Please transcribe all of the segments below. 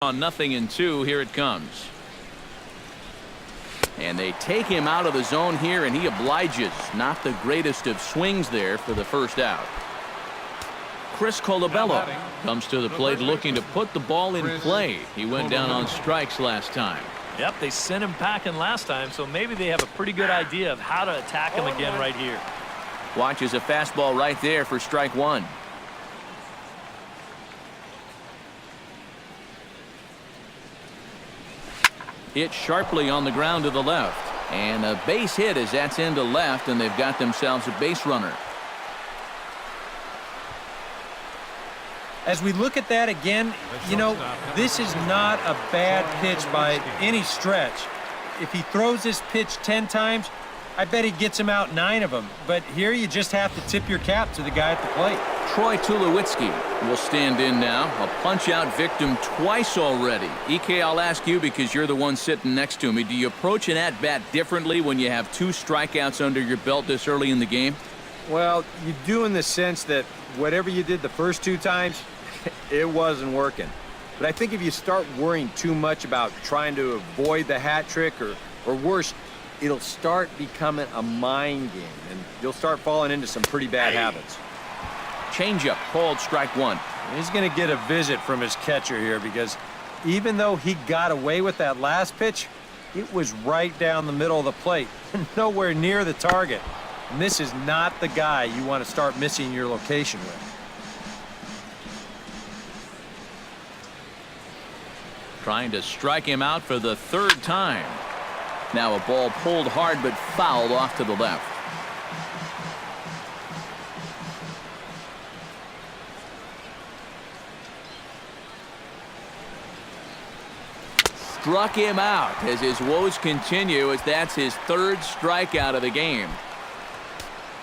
On 0-2, here it comes. And they take him out of the zone here, and he obliges. Not the greatest of swings there for the first out. Chris Colabello comes to the plate looking to put the ball in play. He went down on strikes last time. Yep, they sent him packing last time, so maybe they have a pretty good idea of how to attack him again right here. Watches a fastball right there for strike one. Hit sharply on the ground to the left. And a base hit as that's into left, and they've got themselves a base runner. As we look at that again, you know, this is not a bad pitch by any stretch. If he throws this pitch 10 times, I bet he gets him out 9 of them. But here you just have to tip your cap to the guy at the plate. Troy Tulowitzki will stand in now. A punch-out victim twice already. EK, I'll ask you because you're the one sitting next to me. Do you approach an at-bat differently when you have 2 strikeouts under your belt this early in the game? Well, you do in the sense that whatever you did the first 2 times, it wasn't working. But I think if you start worrying too much about trying to avoid the hat trick or worse, it'll start becoming a mind game, and you'll start falling into some pretty bad habits. Changeup called strike one. He's going to get a visit from his catcher here because even though he got away with that last pitch, it was right down the middle of the plate, nowhere near the target. And this is not the guy you want to start missing your location with. Trying to strike him out for the 3rd time. Now a ball pulled hard but fouled off to the left. Struck him out as his woes continue, as that's his 3rd strikeout of the game.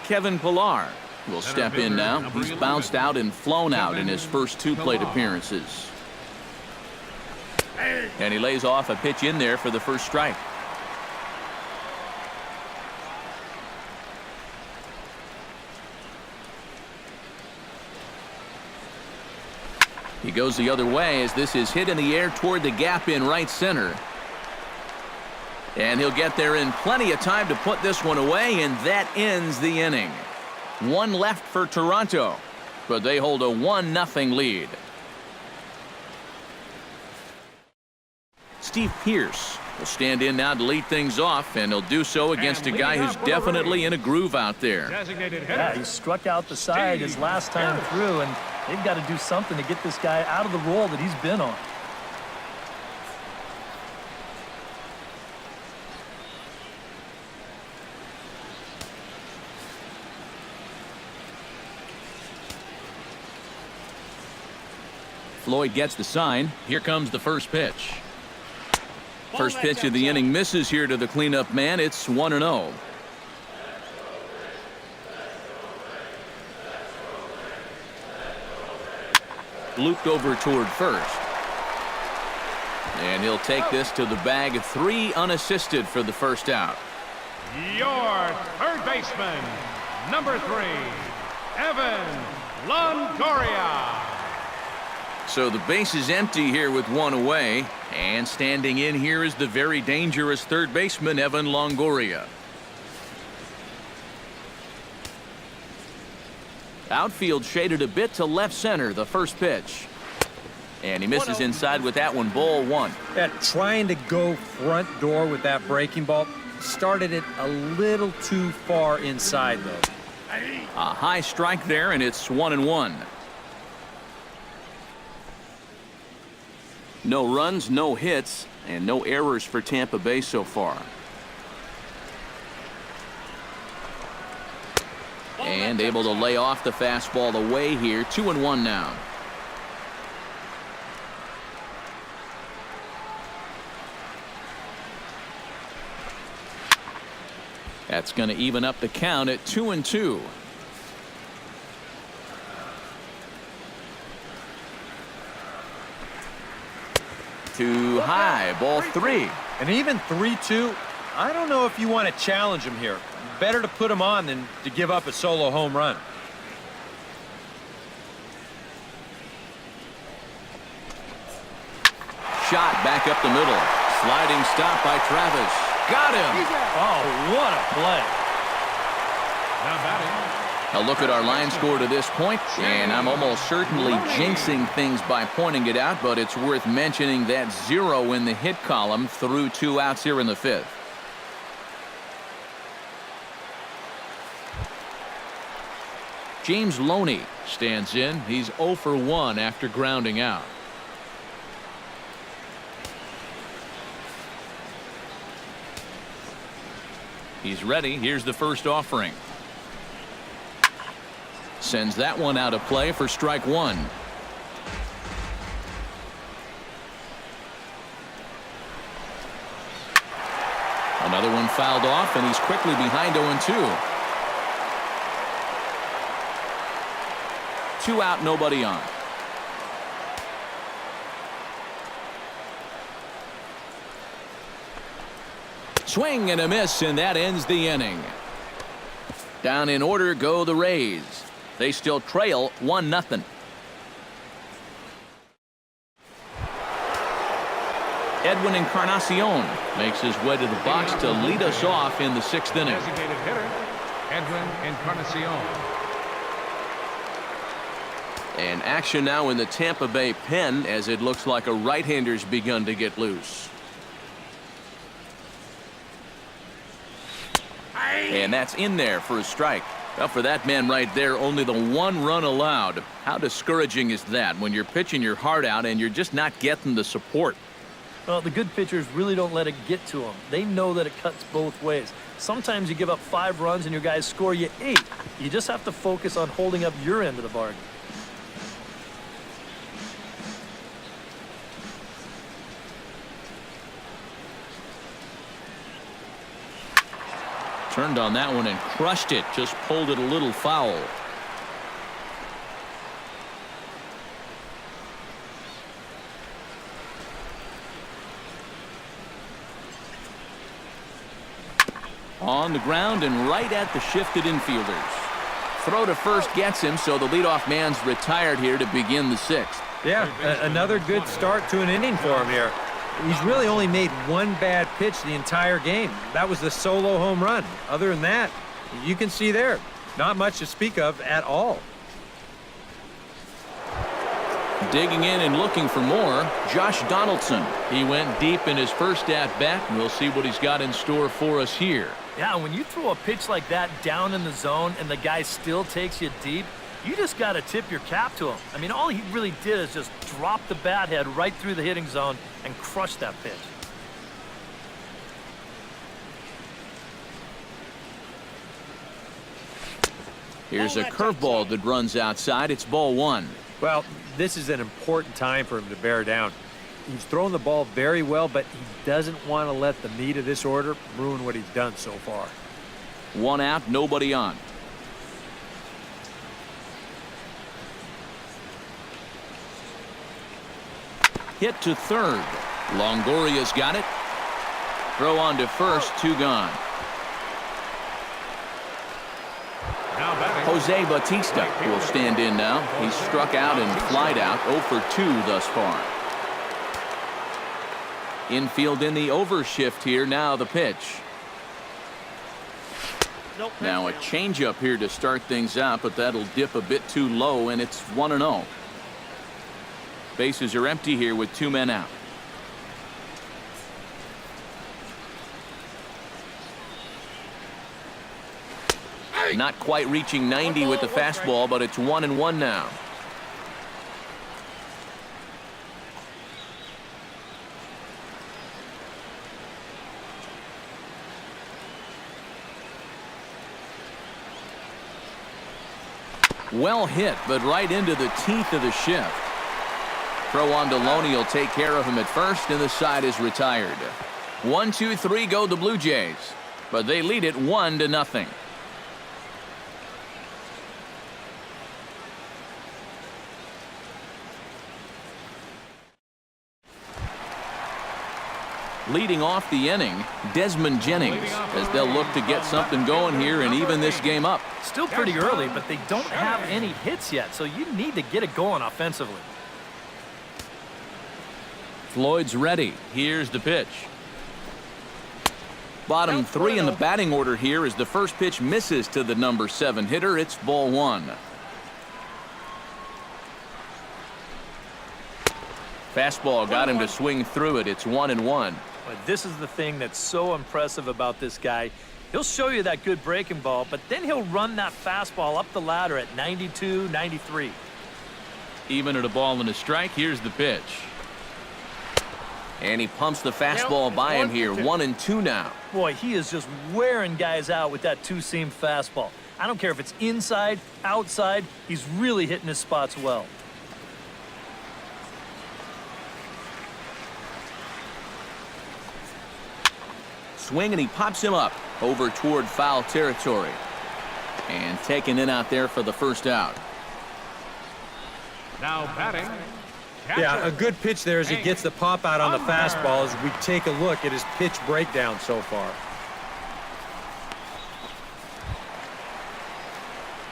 Kevin Pillar will step in now. He's bounced out and flown out in his first 2 plate appearances. And he lays off a pitch in there for the first strike. He goes the other way as this is hit in the air toward the gap in right center. And he'll get there in plenty of time to put this one away, and that ends the inning. 1 left for Toronto, but they hold a 1-0 lead. Steve Pearce will stand in now to lead things off, and he'll do so against a guy who's definitely in a groove out there. Yeah, he struck out the side his last time through, and they've got to do something to get this guy out of the role that he's been on. Floyd gets the sign. Here comes the first pitch. First pitch of the inning misses here to the cleanup man. It's 1-0. Looped over toward first. And he'll take this to the bag. 3 unassisted for the first out. Your third baseman, number 3, Evan Longoria. So the base is empty here with 1 away, and standing in here is the very dangerous third baseman, Evan Longoria. Outfield shaded a bit to left center, the first pitch. And he misses inside with that one, ball 1. Yeah, trying to go front door with that breaking ball started it a little too far inside, though. A high strike there, and it's 1-1. No runs, no hits, and no errors for Tampa Bay so far. And able to lay off the fastball away here. 2-1 now. That's going to even up the count at 2-2. Too high, ball 3. And even 3-2, I don't know if you want to challenge him here. Better to put him on than to give up a solo home run. shot back up the middle. Sliding stop by Travis. Got him. Oh, what a play. Now batting. A look at our line score to this point, and I'm almost certainly jinxing things by pointing it out, but it's worth mentioning that 0 in the hit column through 2 outs here in the 5th. James Loney stands in. He's 0 for 1 after grounding out. He's ready. Here's the first offering. Sends that one out of play for strike 1. Another one fouled off, and he's quickly behind 0-2. 2 out, nobody on. Swing and a miss, and that ends the inning. Down in order go the Rays. They still trail 1-0. Edwin Encarnacion makes his way to the box to lead us off in the 6th inning. Designated hitter, Edwin Encarnacion. And action now in the Tampa Bay pen as it looks like a right-hander's begun to get loose. And that's in there for a strike. Well, for that man right there, only the 1 run allowed. How discouraging is that when you're pitching your heart out and you're just not getting the support? Well, the good pitchers really don't let it get to them. They know that it cuts both ways. Sometimes you give up 5 runs and your guys score you 8. You just have to focus on holding up your end of the bargain. Turned on that one and crushed it. Just pulled it a little foul. On the ground and right at the shifted infielders. Throw to first gets him, so the leadoff man's retired here to begin the 6th. Yeah, another good start to an inning for him here. He's really only made 1 bad pitch the entire game. That was the solo home run. Other than that, you can see there, not much to speak of at all. Digging in and looking for more, Josh Donaldson. He went deep in his first at-bat, and we'll see what he's got in store for us here. Yeah, when you throw a pitch like that down in the zone and the guy still takes you deep, you just got to tip your cap to him. I mean, all he really did is just drop the bat head right through the hitting zone and crush that pitch. Here's a curveball that runs outside. It's ball 1. Well, this is an important time for him to bear down. He's thrown the ball very well, but he doesn't want to let the meat of this order ruin what he's done so far. 1 out, nobody on. Hit to third. Longoria's got it. Throw on to first, 2 gone. Now batting. Jose Bautista will stand in now. He's struck out and flied out, 0 for 2 thus far. Infield in the overshift here. Now the pitch. Now a changeup here to start things out, but that'll dip a bit too low, and it's 1-0. Bases are empty here with 2 men out. Not quite reaching 90 with the fastball, but it's 1-1 now. Well hit, but right into the teeth of the shift. Throw on to Loney will take care of him at first, and the side is retired. 1-2-3 go the Blue Jays, but they lead it 1-0. Leading off the inning, Desmond Jennings, as they'll look to get something going here and even this game up. Still pretty early, but they don't have any hits yet, so you need to get it going offensively. Floyd's ready. Here's the pitch. Bottom three in the batting order here as the first pitch misses to the number 7 hitter. It's ball 1. Fastball got him to swing through it. It's 1-1. But this is the thing that's so impressive about this guy. He'll show you that good breaking ball, but then he'll run that fastball up the ladder at 92, 93. Even at a ball and a strike, here's the pitch. And he pumps the fastball by him here. 1-2 now. Boy, he is just wearing guys out with that two-seam fastball. I don't care if it's inside, outside, he's really hitting his spots well. Swing, and he pops him up over toward foul territory. And taken in out there for the first out. Now batting. Yeah, a good pitch there as he gets the pop out on the fastball as we take a look at his pitch breakdown so far.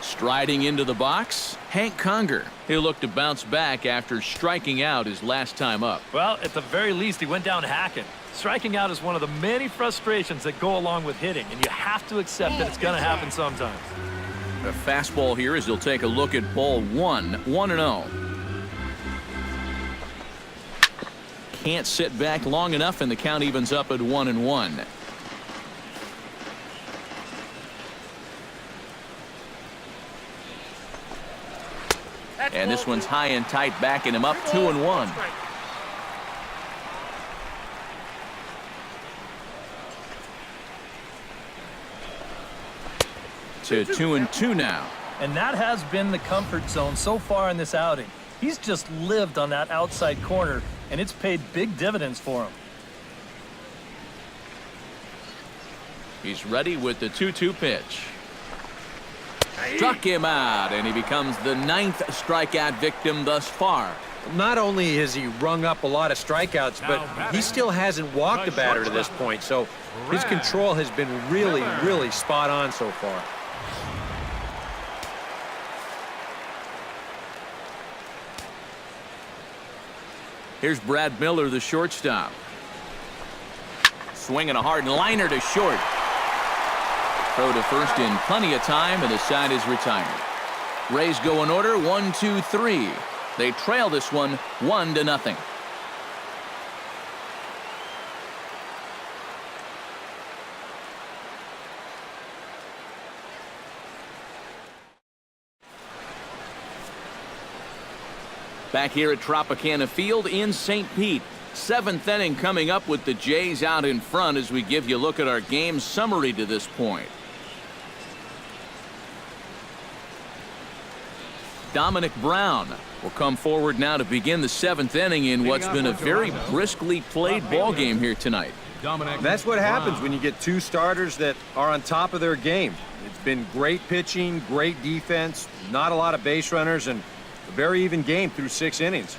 Striding into the box, Hank Conger. He'll look to bounce back after striking out his last time up. Well, at the very least, he went down hacking. Striking out is one of the many frustrations that go along with hitting, and you have to accept that it's going to happen sometimes. A fastball here as he'll take a look at ball 1, 1-0. Can't sit back long enough, and the count evens up at 1-1. And this one's high and tight, backing him up 2-1. To 2-2 now. And that has been the comfort zone so far in this outing. He's just lived on that outside corner, and it's paid big dividends for him. He's ready with the 2-2 pitch. Struck him out, and he becomes the 9th strikeout victim thus far. Not only has he rung up a lot of strikeouts, but he still hasn't walked the batter to this point, so his control has been really spot on so far. Here's Brad Miller, the shortstop. Swinging a hard liner to short. Throw to first in plenty of time, and the side is retired. Rays go in order, 1, 2, 3. They trail this one 1-0. Back here at Tropicana Field in St. Pete. 7th inning coming up with the Jays out in front as we give you a look at our game summary to this point. Dominic Brown will come forward now to begin the 7th inning in what's been a very briskly played ball game here tonight. That's what happens when you get two starters that are on top of their game. It's been great pitching, great defense, not a lot of base runners, and a very even game through 6 innings.